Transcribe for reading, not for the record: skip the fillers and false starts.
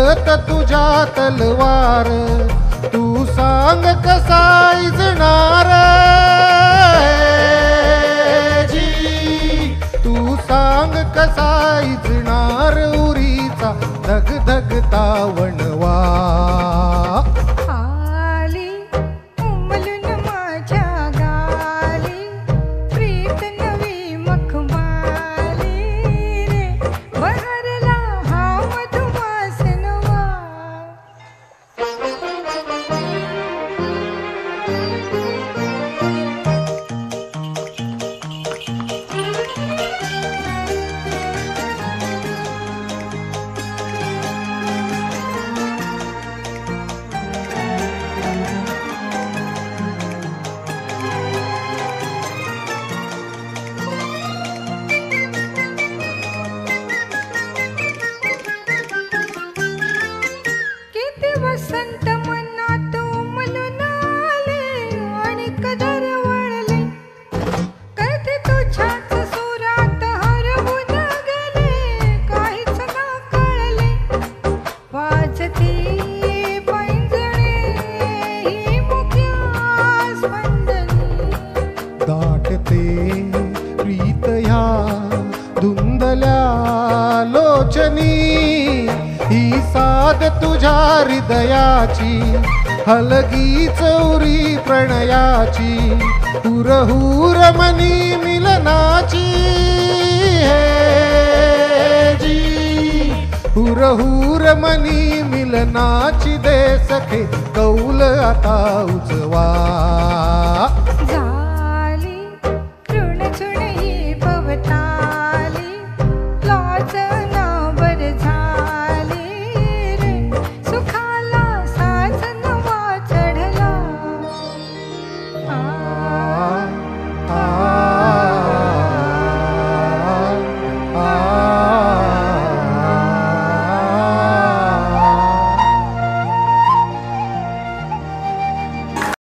रंगत तुझ्या तलवार, तू सांग कसा इजणार जी, तू सांग कसा इजणार उरीचा धगधगता वणवा. वसंत मनात उमलून आले आणि कदर वळले, कधी तुझ्याच सुरात हरवून गेले, काहीच ना कळले. वाजती पैंजणे ही मुक्या स्पंदनी, दाटते प्रीत ह्या धुंदल्या लोचनी, ही साध तुझ्या हृदयाची हलगी चौरी प्रणयाची, हुरहुर मनी मिलनाची हे जी, हुरहुर मनी मिलनाची दे सखे कौल आता उजवा.